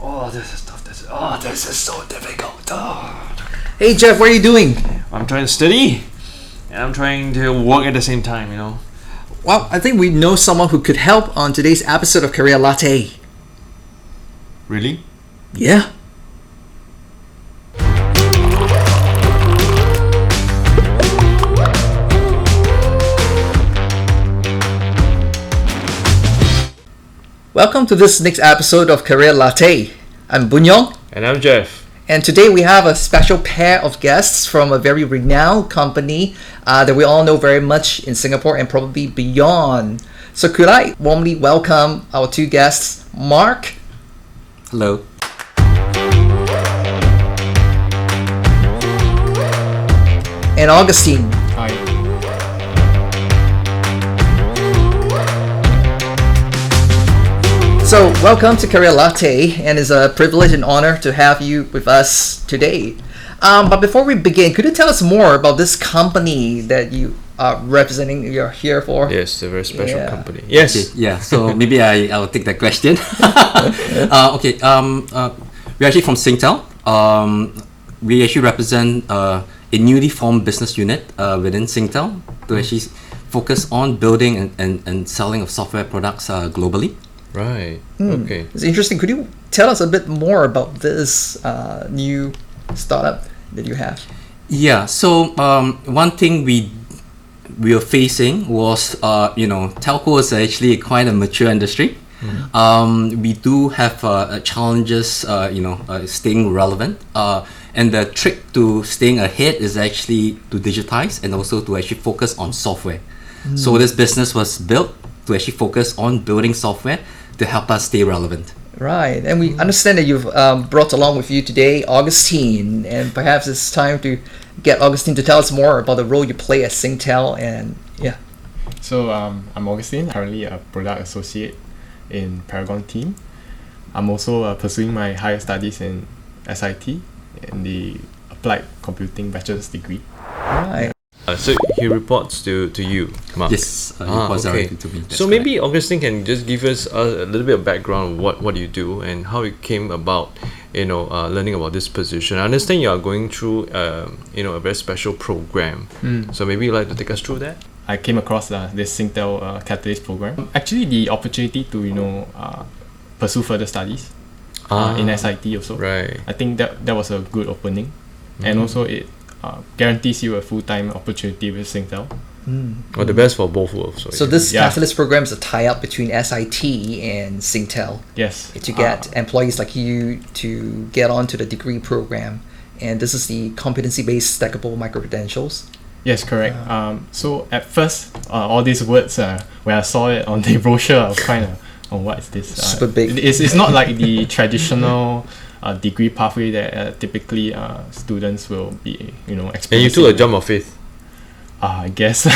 Oh, this is tough. This is so difficult. Hey Jeff, what are you doing? I'm trying to study, and I'm trying to work at the same time. Well, I think we know someone who could help on today's episode of Career La-Teh. Really? Yeah. Welcome to this next episode of Career La-Teh. I'm Bunyong. And I'm Jeff. And today we have a special pair of guests from a very renowned company that we all know very much in Singapore and probably beyond. So could I warmly welcome our two guests, Mark. Hello. And Augustine. Hi. So welcome to Career La-Teh, and it's a privilege and honor to have you with us today. But before we begin, could you tell us more about this company that you are representing, you're here for? Yes, a very special company. Yes. Okay, yeah, so maybe I'll take that question. We're actually from Singtel. We actually represent a newly formed business unit within Singtel to actually focus on building and selling of software products globally. Right. Okay. It's interesting. Could you tell us a bit more about this new startup that you have? Yeah. So one thing we were facing was, telco is actually quite a mature industry. We do have challenges, staying relevant. And the trick to staying ahead is actually to digitize and also to actually focus on software. So this business was built to actually focus on building software to help us stay relevant. Right, and we understand that you've brought along with you today Augustine, and perhaps it's time to get Augustine to tell us more about the role you play at Singtel. And yeah. So I'm Augustine, currently a product associate in Paragon team. I'm also pursuing my higher studies in SIT in the Applied Computing Bachelors degree. Right. So he reports to you, Mark. Yes, he reports directly to me. So maybe Augustine can just give us a little bit of background on what you do and how it came about, learning about this position. I understand you are going through, a very special program. So maybe you'd like to take us through that? I came across this Singtel Catalyst Programme. Actually, the opportunity to, pursue further studies in SIT also. Right. I think that was a good opening. And also it guarantees you a full-time opportunity with Singtel. Well, the best for both worlds. So this Catalyst program is a tie-up between SIT and Singtel. Yes. To get employees like you to get onto the degree program. And this is the competency-based stackable micro-credentials. Yes, correct. So at first, all these words, when I saw it on the brochure, I was kind of, what is this? Super big. It's not like the traditional degree pathway that typically students will be, experiencing. And you took a jump of faith. I guess.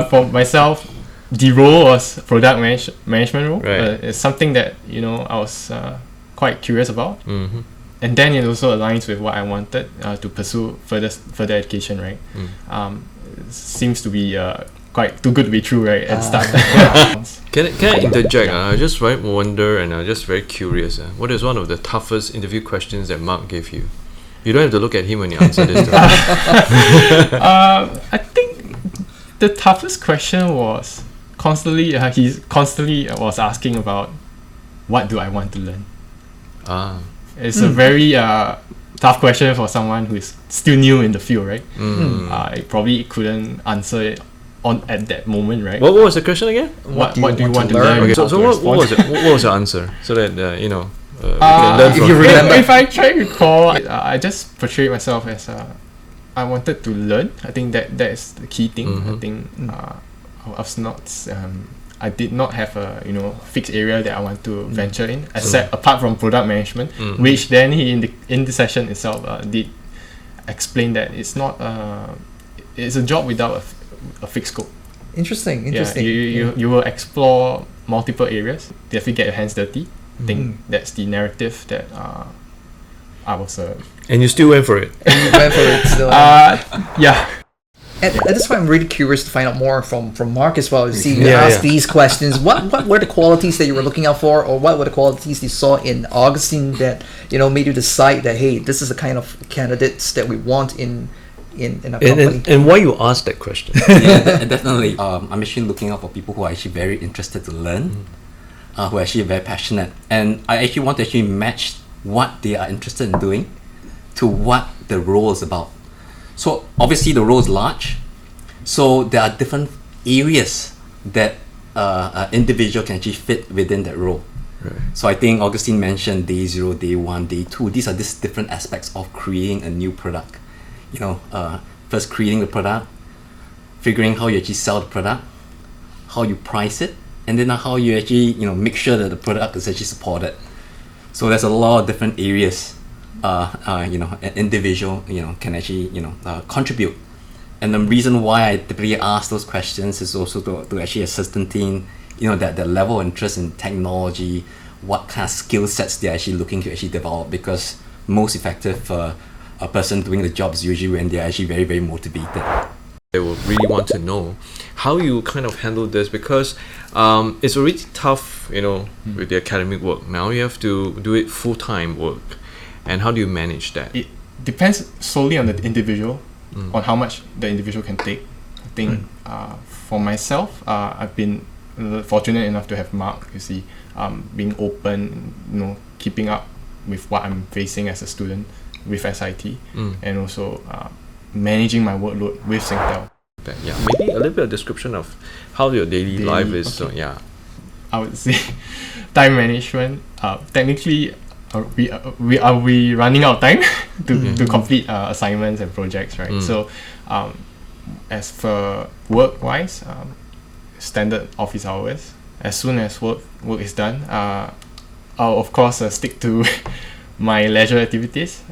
For myself, the role was product management role. Right. It's something that I was quite curious about. Mm-hmm. And then it also aligns with what I wanted to pursue further education, right? It seems to be quite too good to be true, right? At start. Can I interject? I just wonder and I'm just very curious. What is one of the toughest interview questions that Mark gave you? You don't have to look at him when you answer this. I think the toughest question was he constantly was asking about what do I want to learn. It's a very tough question for someone who is still new in the field, right? I probably couldn't answer it at that moment, right? What was the question again? What do you want to learn? Okay, so what was it? What was your answer? So that we can learn if from you remember. If I try to recall, I just portrayed myself as I wanted to learn. I think that is the key thing. I think I was not. I did not have a fixed area that I want to venture in, except apart from product management, which then he in the session itself did explain that it's not it's a job without a fixed scope. Interesting. Yeah, you will explore multiple areas. Definitely get your hands dirty. I think that's the narrative that I was. And you still went for it. And you went for it still. Yeah. And that's why I'm really curious to find out more from Mark as well. To see you Yeah, ask yeah. these questions. What were the qualities that you were looking out for, or what were the qualities you saw in Augustine that made you decide that, hey, this is the kind of candidates that we want in our company? And why you asked that question? Yeah, definitely. I'm actually looking out for people who are actually very interested to learn, who are actually very passionate, and I actually want to actually match what they are interested in doing to what the role is about. So obviously the role is large, so there are different areas that an individual can actually fit within that role. Right. So I think Augustine mentioned day 0, day 1, day 2. These are these different aspects of creating a new product. First creating the product, figuring how you actually sell the product, how you price it, and then how you actually make sure that the product is actually supported. So there's a lot of different areas an individual can actually contribute. And the reason why I typically ask those questions is also to actually ascertain that the level of interest in technology, what kind of skill sets they're actually looking to actually develop, because most effective for a person doing the job is usually when they're actually very, very motivated. They will really want to know how you kind of handle this, because it's already tough, with the academic work. Now you have to do it full-time work. And how do you manage that? It depends solely on the individual, on how much the individual can take. I think for myself, I've been fortunate enough to have Mark, being open, keeping up with what I'm facing as a student with SIT, and also managing my workload with Singtel. Yeah, maybe a little bit of description of how your daily life is. Okay. So yeah. I would say time management. Technically, we running out of time to complete assignments and projects, right? So, as for work wise, standard office hours. As soon as work is done, I'll of course stick to my leisure activities.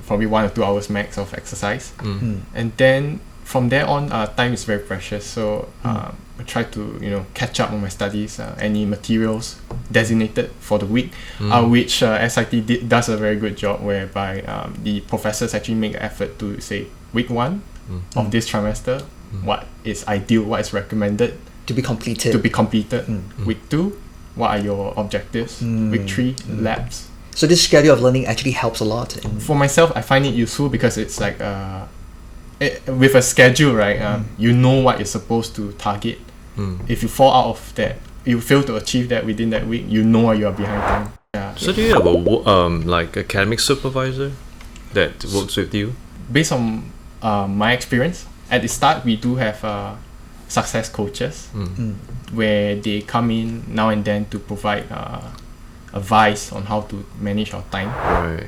Probably 1 or 2 hours max of exercise, and then from there on, time is very precious. So I try to catch up on my studies, any materials designated for the week, which SIT does a very good job, whereby the professors actually make an effort to say week 1 of this trimester, what is ideal, what is recommended To be completed. Week 2, what are your objectives? Week 3, labs. So this schedule of learning actually helps a lot. For myself, I find it useful because it's like with a schedule, right? You know what you're supposed to target. If you fall out of that, you fail to achieve that within that week, you know you are behind time. Yeah. So do you have a like academic supervisor that works with you? Based on my experience, at the start we do have success coaches where they come in now and then to provide advice on how to manage our time. Right.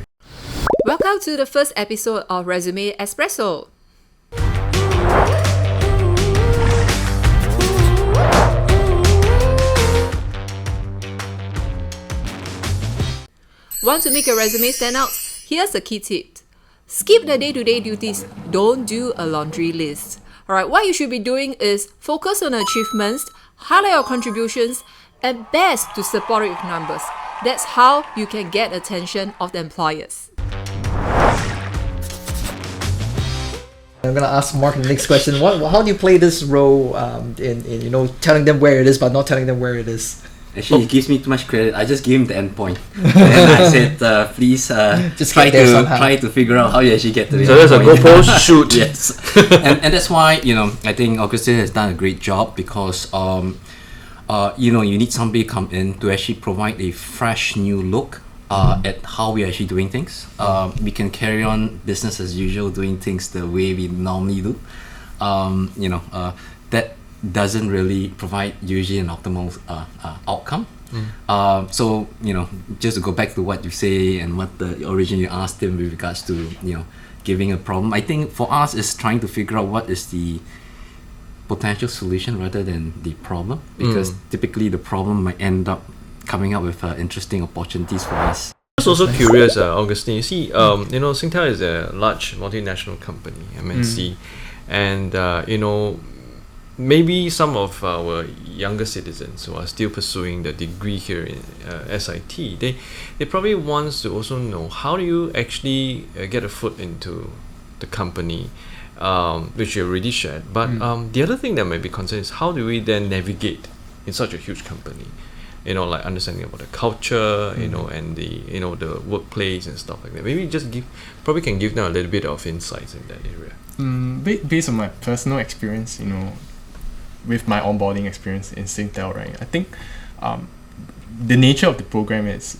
Welcome to the first episode of Resume Espresso. Want to make your resume stand out? Here's a key tip. Skip the day-to-day duties. Don't do a laundry list. Alright, what you should be doing is focus on achievements, highlight your contributions, and best to support it with numbers. That's how you can get attention of the employers. I'm gonna ask Mark the next question. How do you play this role in telling them where it is but not telling them where it is? Actually, he gives me too much credit. I just gave him the endpoint, and I said, "Please, Just try get there to somehow. try to figure out how you actually get to the So there's a endpoint." GoPro shoot. Yes, and that's why I think Augustine has done a great job, because you need somebody to come in to actually provide a fresh new look at how we're actually doing things. We can carry on business as usual, doing things the way we normally do. That doesn't really provide usually an optimal outcome. So just to go back to what you say and what the originally you asked him with regards to giving a problem, I think for us is trying to figure out what is the potential solution rather than the problem, because typically the problem might end up coming up with interesting opportunities for us. I was also curious, Augustine. You see, Singtel is a large multinational company, MNC, and maybe some of our younger citizens who are still pursuing the degree here in SIT, they probably want to also know, how do you actually get a foot into the company, which you already shared. But the other thing that might be concerned is how do we then navigate in such a huge company? You know, like understanding about the culture, you know, and the the workplace and stuff like that. Maybe just probably can give them a little bit of insights in that area. Based on my personal experience, you know, with my onboarding experience in Singtel, right? I think the nature of the program is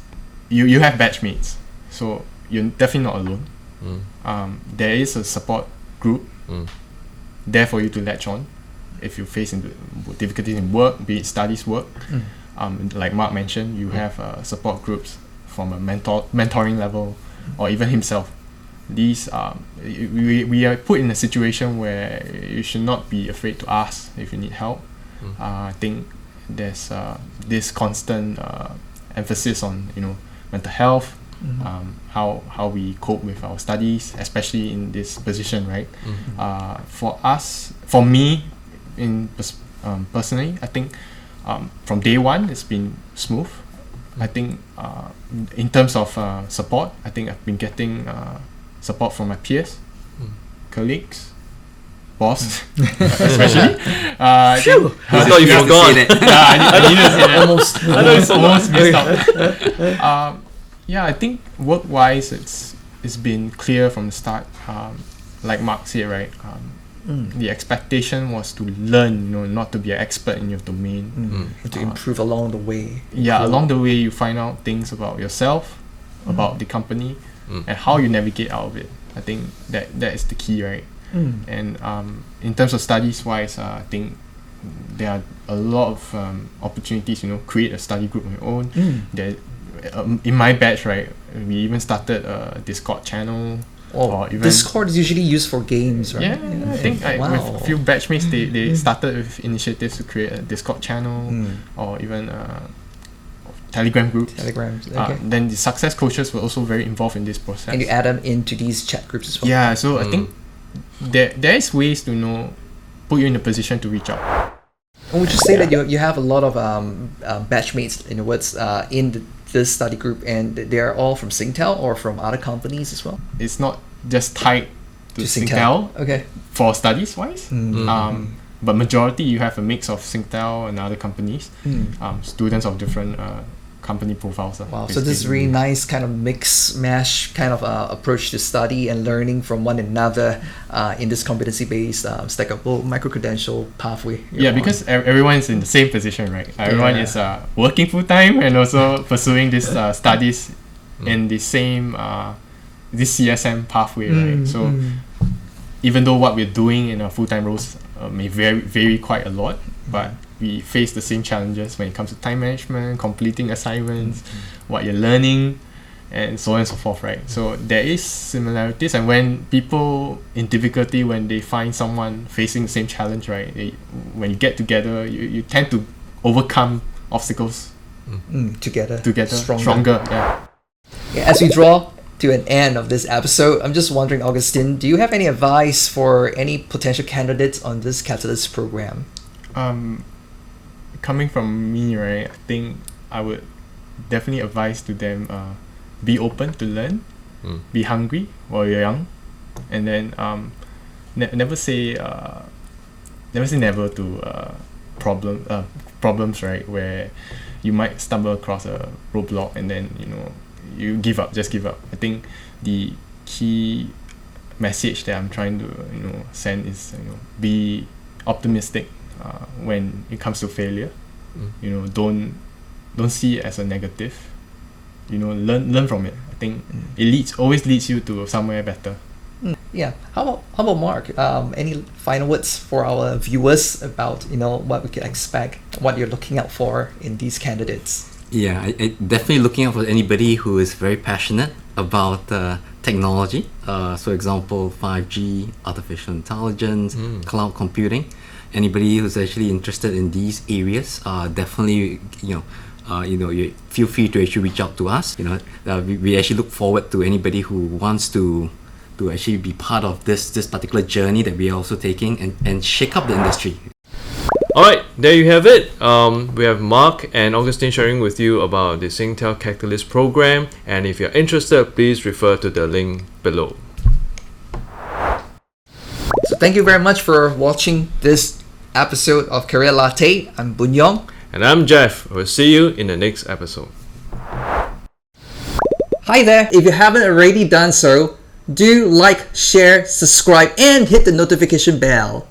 you have batchmates, so you're definitely not alone. There is a support group there for you to latch on if you face into difficulties in work, be it studies, work. Like Mark mentioned, you have support groups from a mentoring level, or even himself. These we are put in a situation where you should not be afraid to ask if you need help. I think there's this constant emphasis on mental health, how we cope with our studies, especially in this position, right? For me, personally, I think from day one it's been smooth. I think in terms of support, I think I've been getting support from my peers, colleagues, boss, especially. I thought you forgot. I needed to say that. Almost missed out. Yeah, I think work-wise, it's been clear from the start. Like Mark said, right? The expectation was to learn, not to be an expert in your domain. To improve along the way. Yeah, along the way you find out things about yourself, about the company, and how you navigate out of it. I think that is the key, right? And in terms of studies wise, I think there are a lot of opportunities. Create a study group on your own. In my batch, right, we even started a Discord channel. Or even Discord is usually used for games, right? Yeah. I think with a few batchmates, they started with initiatives to create a Discord channel, or even Telegram groups. Telegrams. Okay. Then the success coaches were also very involved in this process. And you add them into these chat groups as well. Yeah, so I think there is ways to put you in a position to reach out. Would you say that you have a lot of batchmates, in words, in this study group, and they're all from Singtel or from other companies as well? It's not just tied to Singtel. Okay. For studies wise, but majority you have a mix of Singtel and other companies, students of different company profiles. Wow, so this is really nice kind of mix mash kind of approach to study and learning from one another in this competency based stackable micro credential pathway. Yeah, because everyone is in the same position, right? Everyone is working full time and also pursuing this studies in the same this CSM pathway, right? So even though what we're doing in our full time roles may vary quite a lot, but we face the same challenges when it comes to time management, completing assignments, what you're learning, and so on and so forth, right? So there is similarities, and when people in difficulty, when they find someone facing the same challenge, right, when you get together, you tend to overcome obstacles together stronger. Yeah, as we draw to an end of this episode, I'm just wondering, Augustine, do you have any advice for any potential candidates on this Catalyst program? Coming from me, right, I think I would definitely advise to them be open to learn, be hungry while you're young, and then never say never to problems, right, where you might stumble across a roadblock and then you just give up. I think the key message that I'm trying to send is be optimistic when it comes to failure. Don't see it as a negative. Learn from it. I think it always leads you to somewhere better. Yeah. How about Mark? Any final words for our viewers about what we can expect, what you're looking out for in these candidates? Yeah, I definitely looking out for anybody who is very passionate about technology. So example, 5G, artificial intelligence, cloud computing. Anybody who's actually interested in these areas, definitely you feel free to actually reach out to us. We actually look forward to anybody who wants to actually be part of this particular journey that we are also taking and shake up the industry. Alright, there you have it. We have Mark and Augustine sharing with you about the Singtel Catalyst Programme, and if you're interested, please refer to the link below. So thank you very much for watching this episode of Career La-Teh. I'm Boon Yong. And I'm Jeff. We'll see you in the next episode. Hi there. If you haven't already done so, do like, share, subscribe, and hit the notification bell.